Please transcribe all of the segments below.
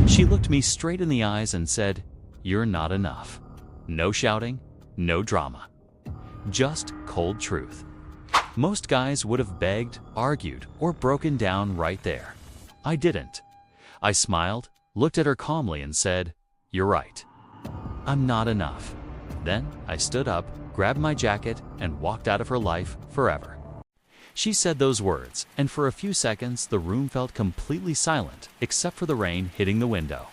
She looked me straight in the eyes and said, "You're not enough." No shouting, no drama. Just cold truth. Most guys would have begged, argued, or broken down right there. I didn't. I smiled, looked at her calmly and said, "You're right. I'm not enough." Then I stood up, grabbed my jacket, and walked out of her life forever. She said those words, and for a few seconds the room felt completely silent except for the rain hitting the window.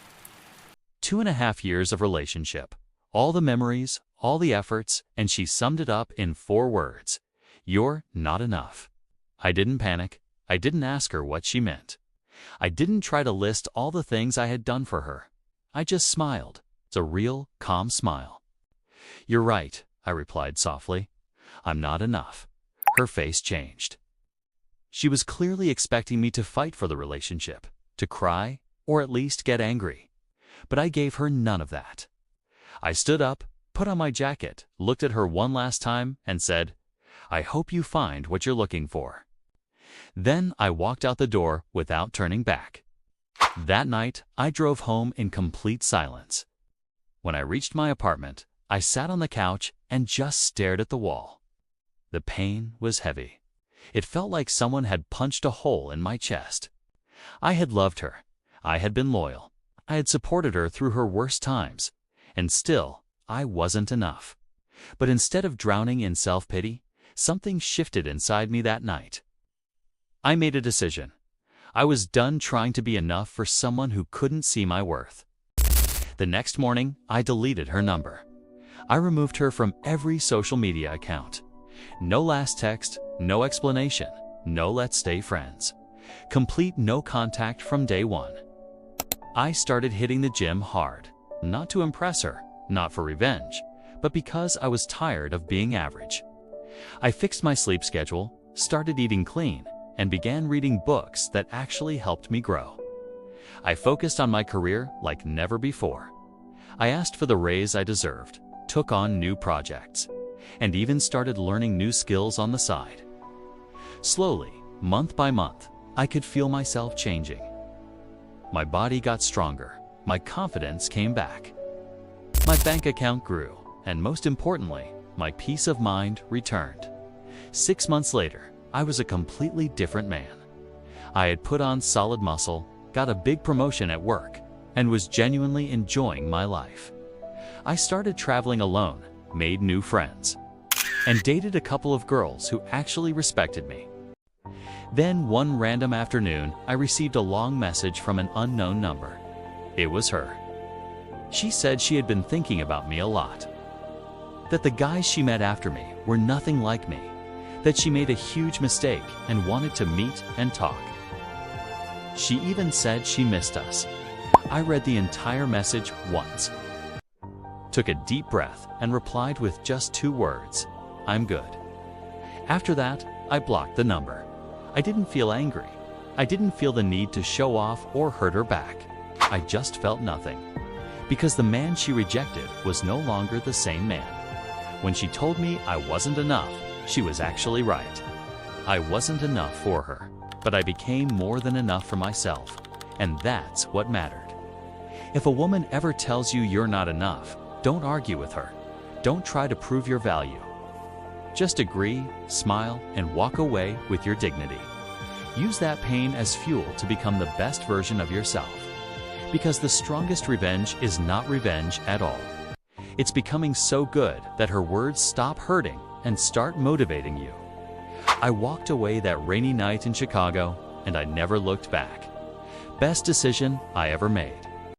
2.5 years of relationship, all the memories, all the efforts, and she summed it up in 4 words. You're not enough. I didn't panic. I didn't ask her what she meant. I didn't try to list all the things I had done for her. I just smiled. It's a real, calm smile. "You're right," I replied softly. "I'm not enough." Her face changed. She was clearly expecting me to fight for the relationship, to cry, or at least get angry. But I gave her none of that. I stood up, put on my jacket, looked at her one last time, and said, "I hope you find what you're looking for." Then I walked out the door without turning back. That night, I drove home in complete silence. When I reached my apartment, I sat on the couch and just stared at the wall. The pain was heavy. It felt like someone had punched a hole in my chest. I had loved her. I had been loyal. I had supported her through her worst times. And still, I wasn't enough. But instead of drowning in self-pity, something shifted inside me that night. I made a decision. I was done trying to be enough for someone who couldn't see my worth. The next morning, I deleted her number. I removed her from every social media account. No last text, no explanation, no let's stay friends. Complete no contact from day one. I started hitting the gym hard, not to impress her, not for revenge, but because I was tired of being average. I fixed my sleep schedule, started eating clean, and began reading books that actually helped me grow. I focused on my career like never before. I asked for the raise I deserved, took on new projects, and even started learning new skills on the side. Slowly, month by month, I could feel myself changing. My body got stronger, my confidence came back. My bank account grew, and most importantly, my peace of mind returned. 6 months later, I was a completely different man. I had put on solid muscle, got a big promotion at work, and was genuinely enjoying my life. I started traveling alone, made new friends, and dated a couple of girls who actually respected me. Then one random afternoon, I received a long message from an unknown number. It was her. She said she had been thinking about me a lot. That the guys she met after me were nothing like me. That she made a huge mistake and wanted to meet and talk. She even said she missed us. I read the entire message once, took a deep breath, and replied with just 2 words, "I'm good." After that, I blocked the number. I didn't feel angry. I didn't feel the need to show off or hurt her back. I just felt nothing. Because the man she rejected was no longer the same man. When she told me I wasn't enough, she was actually right. I wasn't enough for her, but I became more than enough for myself, and that's what mattered. If a woman ever tells you you're not enough, don't argue with her. Don't try to prove your value. Just agree, smile, and walk away with your dignity. Use that pain as fuel to become the best version of yourself. Because the strongest revenge is not revenge at all. It's becoming so good that her words stop hurting and start motivating you. I walked away that rainy night in Chicago, and I never looked back. Best decision I ever made.